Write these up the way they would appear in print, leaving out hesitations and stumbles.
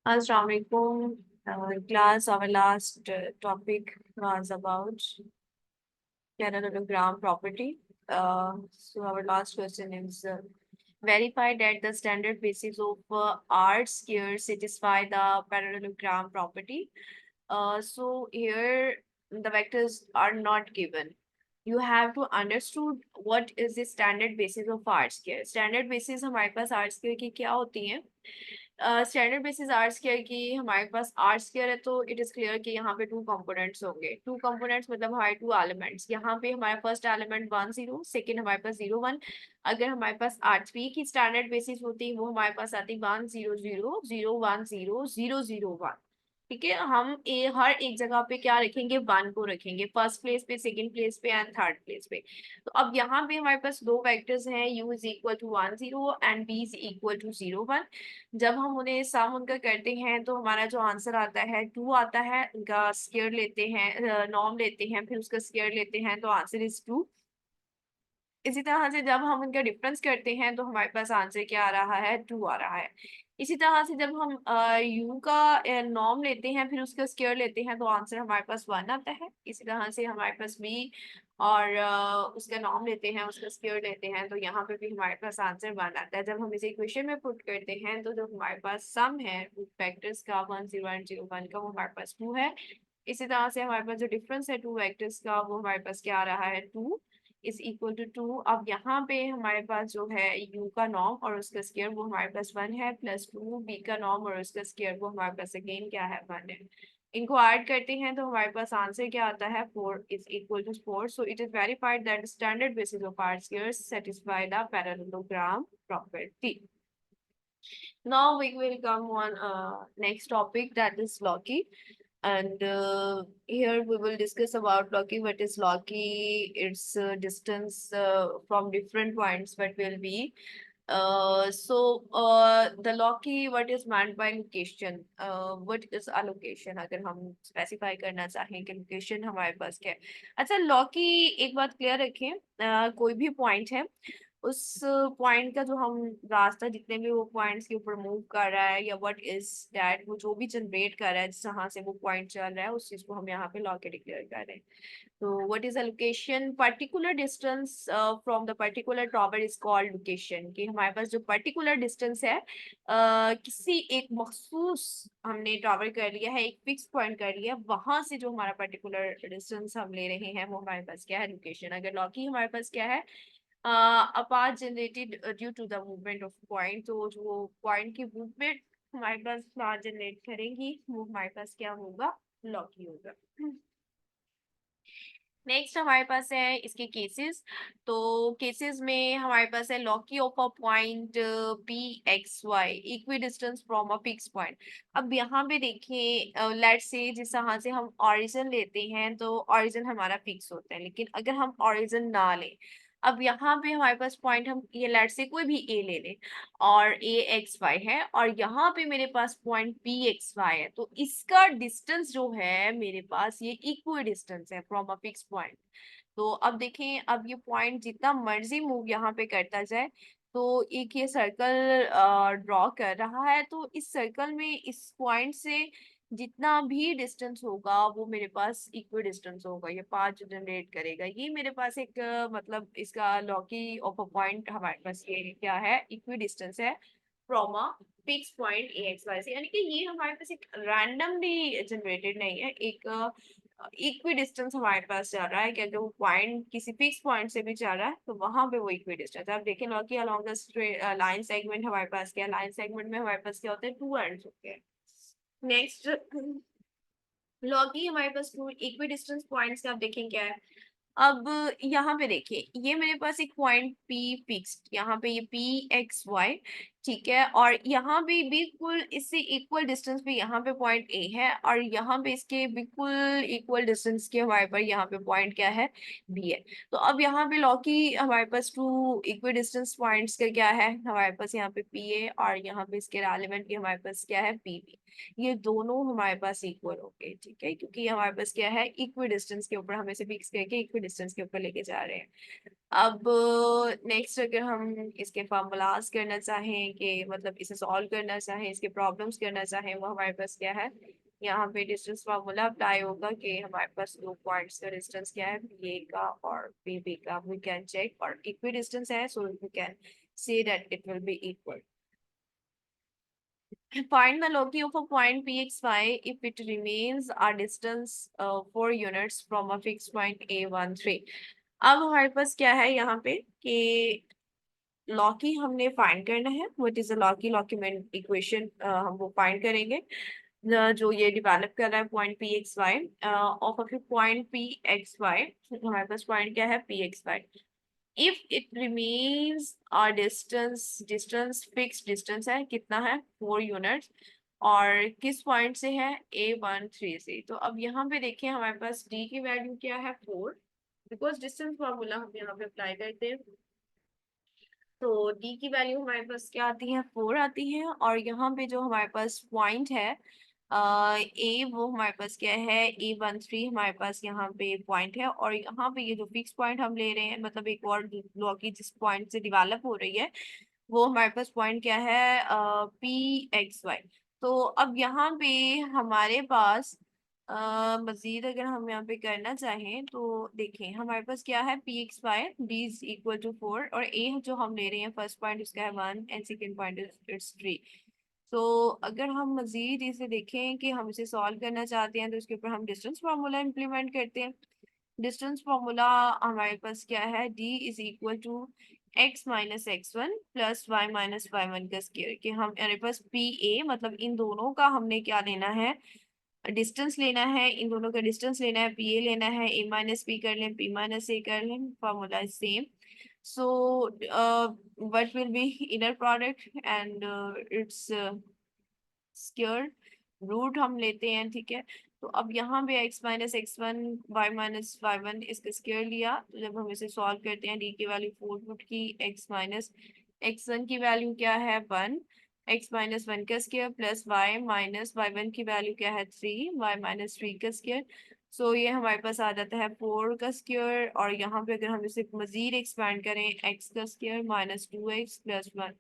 Assalamualaikum. Class, our last topic was about parallelogram property. So our last question is verify that the standard basis of R square satisfy the parallelogram property. So here the vectors are not given. You have to understood what is the standard basis of R square. Standard basis हमारे पास R square की क्या होती है? Standard basis are square की हमारे पास are square है तो it is clear कि यहाँ पे टू कंपोनेंट्स होंगे। टू कंपोनेंट्स मतलब हमारे टू एलिमेंट्स। यहाँ पे हमारा फर्स्ट एलिमेंट 1 0, सेकंड हमारे पास 0 1। अगर हमारे पास आर थ्री की स्टैंडर्ड बेसिस होती वो हमारे पास आती 1 0 0 0 1 0 0 0 1। ठीक है, हम हर एक जगह पे क्या रखेंगे, वन को रखेंगे, फर्स्ट प्लेस पे, सेकंड प्लेस पे एंड थर्ड प्लेस पे। तो अब यहाँ पे हमारे पास दो वेक्टर्स हैं, u is equal to 1 0 and b is equal to 0 1। जब हम उन्हें सम उनका करते हैं तो हमारा जो आंसर आता है 2 आता है। उनका स्क्वायर लेते हैं, नॉर्म लेते हैं, फिर उसका स्क्वायर लेते हैं तो आंसर इज 2। इसी तरह से जब हम उनका डिफरेंस करते हैं तो हमारे पास आंसर क्या आ रहा है, 2 आ रहा है। इसी तरह से जब हम u का नॉर्म लेते हैं फिर उसका स्क्वायर लेते हैं तो आंसर हमारे पास 1 आता है। इसी तरह से हमारे पास b और उसका नॉर्म लेते हैं, उसका स्क्वायर लेते हैं तो यहाँ पे भी हमारे पास आंसर 1 आता है। जब हम इसे इक्वेशन में पुट करते हैं तो जो हमारे पास सम है वेक्टर्स का 1 0 एंड 0 1 का, वो हमारे पास 2 है। इसी तरह से हमारे पास जो डिफरेंस है टू वेक्टर्स का, वो हमारे पास क्या आ रहा है, 2 इज इक्वल टू 2। अब यहाँ पे हमारे पास जो है u का नॉर्म और उसका स्क्वायर वो हमारे पास 1 है, प्लस 2 b का नॉर्म और उसका स्क्वायर वो हमारे पास अगेन क्या है, 1 है। इनको ऐड करते हैं तो हमारे पास आंसर क्या आता है, 4 is equal to 4। So it is verified that standard basis of R squares satisfy the parallelogram property. Now we will come on next topic, that is Loki. And here we will discuss about Loki. What is Loki? Its distance from different points, what will be. The Loki, what is meant by location? What is a location? अगर हम specify करना चाहें कि location हमारे पास क्या है। अच्छा, Loki एक बात clear रखें, कोई भी point है, उस पॉइंट का जो हम रास्ता, जितने भी वो पॉइंट्स के ऊपर मूव कर रहा है या व्हाट इज दैट, वो जो भी जनरेट कर रहा है जहाँ से वो पॉइंट चल रहा है, उस चीज को हम यहाँ पे लॉ के डिक्लेयर कर रहे हैं। तो what is a location, particular distance from the particular tower is called location. कि हमारे पास जो पर्टिकुलर डिस्टेंस है किसी एक मखसूस हमने टॉवर कर लिया है, एक फिक्स पॉइंट कर लिया, वहां से जो हमारा पर्टिकुलर डिस्टेंस हम ले रहे हैं वो हमारे पास क्या है, लोकेशन। अगर लॉ की हमारे पास क्या है, a path generated due to the movement of point, तो जो पॉइंट की मूवमेंट हमारे पास पाथ जनरेट करेंगी वो हमारे पास क्या होगा, लॉकी होगा। नेक्स्ट हमारे पास है इसके केसेस। तो केसेस में हमारे पास है loci of a point P X Y equidistance from a fix point. अब यहाँ पे देखिए, लेट्स से जिस तरह से हम ऑरिजिन लेते हैं तो ऑरिजिन हमारा फिक्स होता है, लेकिन अगर हम ऑरिजिन ना लें, अब यहाँ पे हमारे पास पॉइंट, हम ये लेट्स से कोई भी ए ले लें और ए एक्स वाई है, और यहाँ पे मेरे पास पॉइंट पी एक्स वाई है, तो इसका डिस्टेंस जो है मेरे पास ये इक्वल डिस्टेंस है फ्रॉम अ फिक्स पॉइंट। तो अब देखें, अब ये पॉइंट जितना मर्जी मूव यहाँ पे करता जाए, तो एक ये सर्कल ड्रॉ कर रहा है, तो इस सर्कल में इस पॉइंट से जितना भी डिस्टेंस होगा वो मेरे पास इक्वल डिस्टेंस होगा, ये पाथ जनरेट करेगा। ये मेरे पास एक मतलब इसका लॉकी ऑफ अ पॉइंट हमारे पास ये क्या है, इक्वल डिस्टेंस है from a fix point A X Y से। यानी कि ये हमारे पास एक रैंडमली जनरेटेड नहीं है, एक इक्वी डिस्टेंस हमारे पास चल रहा है कि अगर वो पॉइंट किसी फिक्स पॉइंट से भी चल रहा है तो वहां पे वो इक्वी डिस्टेंस है। अब देखें loci along the line segment हमारे पास क्या है, लाइन सेगमेंट में हमारे पास क्या होता है, टू एंड्स होते हैं। नेक्स्ट लॉगी हमारे पास टू इक्वी डिस्टेंस पॉइंट्स का, आप देखें क्या है। अब यहाँ पे देखिए, ये मेरे पास एक पॉइंट P फिक्स्ड, यहाँ पे ये P एक्स वाई, ठीक है, और यहाँ पे बिल्कुल इससे इक्वल डिस्टेंस पे यहाँ पे पॉइंट A है, और यहाँ पे इसके बिल्कुल इक्वल डिस्टेंस के हमारे पास यहाँ पे पॉइंट क्या है, B है। तो अब यहाँ पे लॉकी हमारे पास टू इक्वल डिस्टेंस पॉइंट्स का क्या है, हमारे पास यहाँ पे P है और यहाँ पे इसके एलिमेंट की हमारे पास क्या है, PB। ये दोनों हमारे पास इक्वल हो गए, ठीक है, क्योंकि हमारे पास क्या है, इक्वी डिस्टेंस के ऊपर हम इसे फिक्स करके इक्वी डिस्टेंस के ऊपर लेके जा रहे हैं। अब नेक्स्ट अगर हम इसके फार्मूलाज करना चाहें कि मतलब इसे सॉल्व करना चाहें, इसके प्रॉब्लम्स करना चाहें, वो हमारे पास क्या है, यहाँ पे डिस्टेंस फार्मूला अप्लाई होगा कि हमारे पास दो पॉइंट्स का डिस्टेंस क्या है, बी ए का और बी बी का, वी कैन चेक, और इक्वी डिस्टेंस है so we can say that it will be equal. Find the locus of a point pxy if it remains a distance 4 units from a fixed point a13. अब हमारे पास क्या है यहाँ पे कि लॉकी हमने फाइंड करना है. What is a loci? Loci main equation हम वो फाइंड करेंगे जो ये डिवेलप कर रहा है point P X Y of of point P X Y. हमारे पास पॉइंट क्या है, P X Y. If it remains और डिस्टेंस फिक्स डिस्टेंस है, कितना है, 4 यूनिट्स, और किस पॉइंट से है, A13 से. तो अब यहाँ पे देखिए हमारे पास D की वैल्यू क्या है, 4, बिकॉज डिस्टेंस फॉर्मूला हम यहाँ पे अप्लाई करते हैं. तो D की वैल्यू हमारे पास क्या आती है, 4 आती है. और यहाँ पे जो हमारे पास पॉइंट है ए, वो हमारे पास क्या है, A13 हमारे पास यहाँ पे पॉइंट है. और यहाँ पे ये जो फिक्स पॉइंट हम ले रहे हैं, मतलब एक और लॉकी जिस पॉइंट से डेवलप हो रही है, वो हमारे पास पॉइंट क्या है, PXY. तो अब यहाँ पे हमारे पास मजीद अगर हम यहाँ पे करना चाहें तो देखें हमारे पास क्या है, PXY, D is equal to 4, और A जो हम ले रहे हैं फर्स्ट पॉइंट उसका है 1 एंड सेकेंड पॉइंट इट्स 3. तो अगर हम मजीद इसे देखें कि हम इसे सॉल्व करना चाहते हैं तो इसके ऊपर हम डिस्टेंस फार्मूला इम्प्लीमेंट करते हैं. डिस्टेंस फॉर्मूला हमारे पास क्या है, D is equal to x minus x1 plus y minus y1 का स्क्वायर. कि हम हमारे पास पी ए, मतलब इन दोनों का हमने क्या लेना है, डिस्टेंस लेना है. इन दोनों का डिस्टेंस लेना है, पी ए लेना है, ए माइनस पी कर लें, पी माइनस ए कर लें, formula is same. So what will be inner product and its square root हम लेते हैं, ठीक है. तो अब यहाँ पे x minus x1 y minus y1 इसका स्क्वायर लिया. तो जब हम इसे सॉल्व करते हैं, d की वैल्यू 4 पुट की, x माइनस x1 की वैल्यू क्या है, 1, x माइनस 1 का square plus y minus y1 की वैल्यू क्या है, 3, y माइनस 3 का स्क्वायर. सो ये हमारे पास आ जाता है 4 का स्क्वायर. और यहाँ पे अगर हम इसे मजीद एक्सपैंड करें, x का square minus 2x plus 1,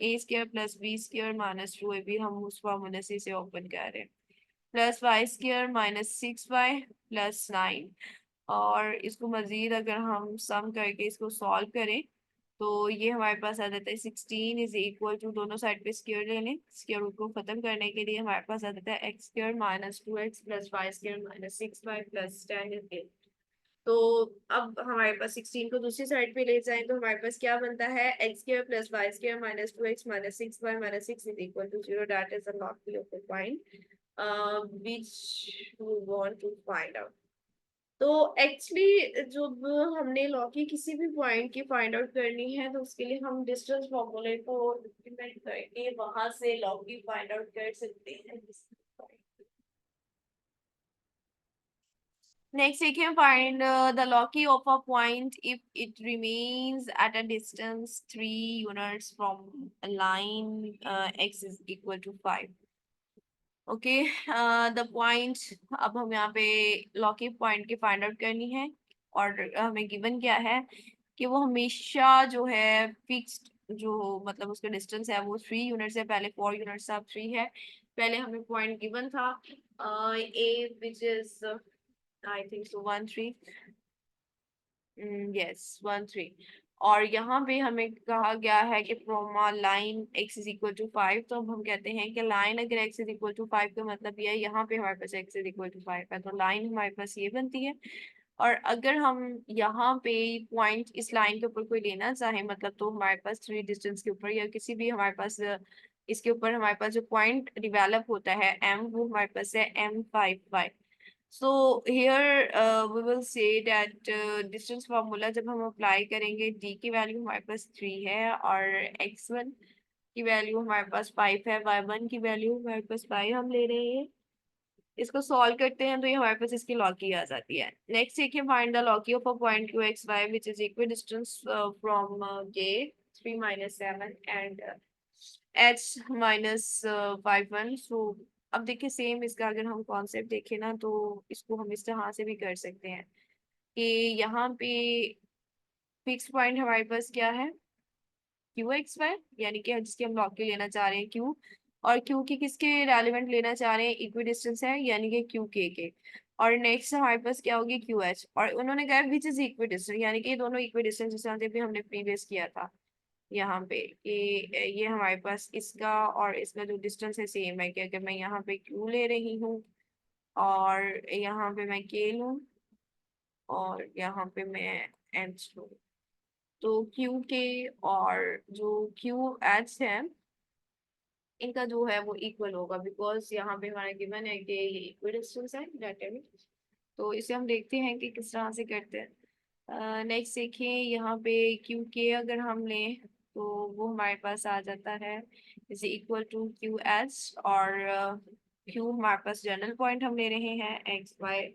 a square plus b square minus 2 भी हम उस फॉर्मूले से इसे ओपन कर रहे हैं, plus Y square minus 6y plus 9. और इसको मजीद अगर हम सम करके इसको सॉल्व करें तो ये हमारे पास आ जाता है 16 इज इक्वल टू, दोनों साइड पे स्क्वायर ले लें, स्क्वायर रूट को खत्म करने के लिए हमारे पास आ जाता है X square minus 2x plus Y square minus 6y plus 10 is 8. तो अब हमारे पास 16 को दूसरी साइड पे ले जाएं तो हमारे पास क्या बनता है, X square plus Y square minus 2x minus 6y minus 6 is equal to 0. That is a log of the point which we want to find out. तो एक्चुअली जब हमने लॉकी किसी भी पॉइंट की फाइंड आउट करनी है तो उसके लिए हम डिस्टेंस फॉर्मूले को इम्प्लीमेंट करके वहां से लॉकी फाइंड आउट कर सकते हैं. Next, we can find the locus of a point if it remains at a distance 3 units from a line x is equal to 5. Okay, the point. अब हम यहाँ पे लॉकी पॉइंट की find out करनी है और हमें गिवन क्या है कि वो हमेशा जो है फिक्स्ड, जो मतलब उसका डिस्टेंस है वो 3 यूनिट्स है. पहले 4 यूनिट्स था, अब 3 है. पहले हमें पॉइंट गिवन था A which is I think so 1 3, yes 1 3. और यहाँ पे हमें कहा गया है कि from line x is equal to 5. तो अब हम कहते हैं कि लाइन अगर x इज इक्वल टू 5 का मतलब ये है यहाँ पे हमारे पास x इज इक्वल टू 5 है, तो लाइन हमारे पास ये बनती है. और अगर हम यहाँ पे पॉइंट इस लाइन के ऊपर कोई लेना चाहे, मतलब तो हमारे पास 3 डिस्टेंस के ऊपर या किसी भी हमारे पास इसके ऊपर हमारे पास जो पॉइंट डिवेलप होता है m, वो हमारे पास है M5y. So here we will say that distance formula जब हम अप्लाई करेंगे, d की वैल्यू हमारे पास 3 है और x1 की वैल्यू हमारे पास 5 है, y1 की वैल्यू हमारे पास 5 हम ले रहे हैं. इसको सॉल्व करते हैं तो ये हमारे पास इसकी लॉकी आ जाती है. नेक्स्ट देखिए, find the loci of a point Q X Y which is equal distance from j 3 minus 7 and h minus 5 1. So अब देखिए सेम इसका अगर हम कॉन्सेप्ट देखें ना तो इसको हम इस तरह से भी कर सकते हैं कि यहाँ पे फिक्स पॉइंट हमारे पास क्या है, क्यू एक्स वाई, यानी कि जिसके हम लॉग के लेना चाह रहे हैं क्यू, और क्यू की किसके रेलिवेंट लेना चाह रहे हैं, इक्वी डिस्टेंस है यानी कि क्यू के। और नेक्स्ट हमारे पास क्या होगी, क्यू एच, और उन्होंने कहा विच इज इक्वी डिस्टेंस, यानी कि ये दोनों इक्वी डिस्टेंस, जैसे भी हमने प्रीवियस किया था यहाँ पे कि ये हमारे पास इसका और इसका जो डिस्टेंस है सेम है, कि अगर मैं यहाँ पे क्यू ले रही हूँ और यहाँ पे मैं के लूँ और यहाँ पे मैं एच लूँ, तो क्यू के और जो क्यू एच है इनका जो है वो इक्वल होगा, बिकॉज यहाँ पे हमारा गिवन है कि ये इक्वल डिस्टेंस है डाटा में। तो इसे हम देखते हैं कि किस तरह से करते हैं। नेक्स्ट देखिए यहाँ पे क्यू के अगर हम लें तो वो हमारे पास आ जाता है is equal to Q H, और क्यू हमारे पास जनरल पॉइंट हम ले रहे हैं एक्स वाई,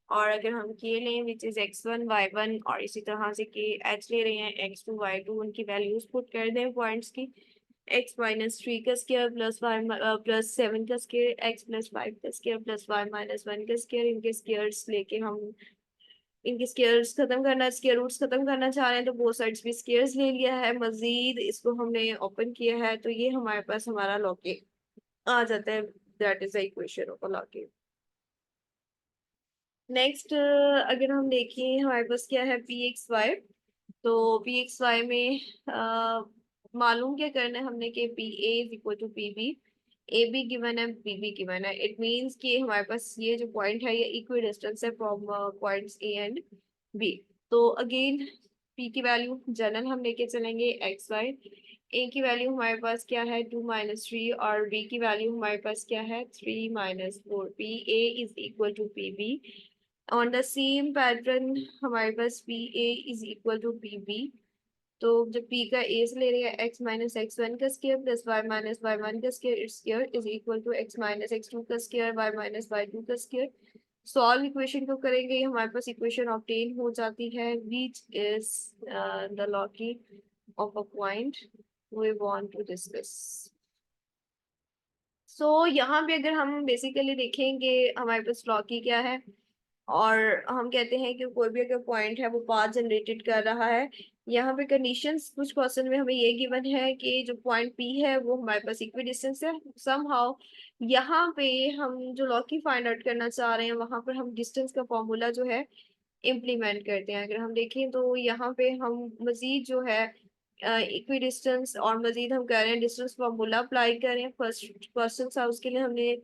और अगर हम के लें which is X one Y one, और इसी तरह से के एच ले रहे हैं एक्स टू वाई टू, उनकी वैल्यूज पुट कर दें पॉइंट्स की, एक्स माइनस थ्री का square plus Y plus seven का स्क्वायर, एक्स प्लस फाइव का square plus Y minus one का स्क्वायर, इनके स्क्वायर्स लेके हम इनके स्क्वायर्स खत्म करना, स्क्वायर रूट्स खत्म करना चाह रहे हैं, तो बोथ साइड्स भी स्क्वायर्स ले लिया है, मजीद इसको हमने ओपन किया है, तो ये हमारे पास हमारा लॉगिन आ जाता है, that is the equation of login. Next अगर हम देखें हमारे पास क्या है पी एक्स वाई, तो पी एक्स वाई में मालूम क्या करना है हमने कि P A is equal to P B, A B given है बी बी गिवन है, इट मीन्स कि हमारे पास ये जो पॉइंट है ये इक्वी डिस्टेंस है from points A and B. तो अगेन पी की वैल्यू जनरल हम लेके चलेंगे एक्स वाई, ए की वैल्यू हमारे पास क्या है 2 - 3, और बी की वैल्यू हमारे पास क्या है 3 - 4, P A is equal to P B. On the same pattern हमारे पास P A is equal to P B, तो जब p का a से ले रहे हैं x माइनस एक्स वन का square plus Y minus y one का square, it's square is equal to x minus x two का square y minus y two का स्क्वायर। सॉल्व इक्वेशन को करेंगे हमारे पास इक्वेशन ऑब्टेन हो जाती है which is the login of a point we want to discuss. So यहाँ पे अगर हम बेसिकली देखेंगे हमारे पास लॉगी क्या है, और हम कहते हैं कि कोई भी अगर पॉइंट है वो पाथ जनरेटेड कर रहा है, यहाँ पे कंडीशंस कुछ क्वेश्चन में हमें ये गिवन है कि जो पॉइंट पी है वो हमारे पास इक्वी डिस्टेंस है समहाउ, यहाँ पे हम जो लॉग की फाइंड आउट करना चाह रहे हैं वहां पर हम डिस्टेंस का फॉर्मूला जो है इम्प्लीमेंट करते हैं। अगर हम देखें तो यहाँ पे हम मजीद जो है इक्वी डिस्टेंस और मजीद हम कह रहे हैं डिस्टेंस फॉर्मूला अप्लाई करें, फर्स्ट क्वेश्चन था उसके लिए हमने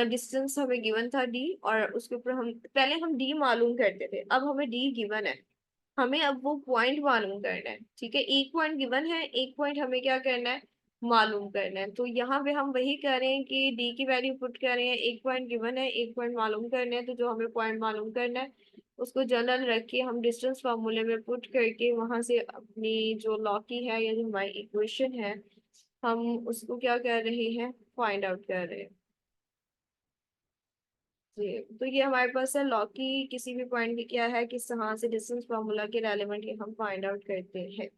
डिस्टेंस हमें गिवन था डी, और उसके ऊपर हम पहले हम डी मालूम करते थे, अब हमें डी गिवन है, हमें अब वो पॉइंट मालूम करना है, ठीक है, एक पॉइंट गिवन है, एक पॉइंट हमें क्या करना है मालूम करना है, तो यहाँ पे हम वही कर रहे हैं कि डी की वैल्यू पुट कर रहे हैं, एक पॉइंट गिवन है एक पॉइंट मालूम करना है, तो जो हमें पॉइंट मालूम करना है उसको जनरल रख के हम डिस्टेंस फार्मूले में पुट करके वहां से अपनी जो लॉकी है या जो हमारी इक्वेशन है हम उसको क्या कर रहे हैं फाइंड आउट कर रहे हैं। जी तो ये हमारे पास है लॉकी किसी भी पॉइंट की क्या है किस तरह से डिस्टेंस फार्मूला के रेलेवेंट ये हम फाइंड आउट करते हैं।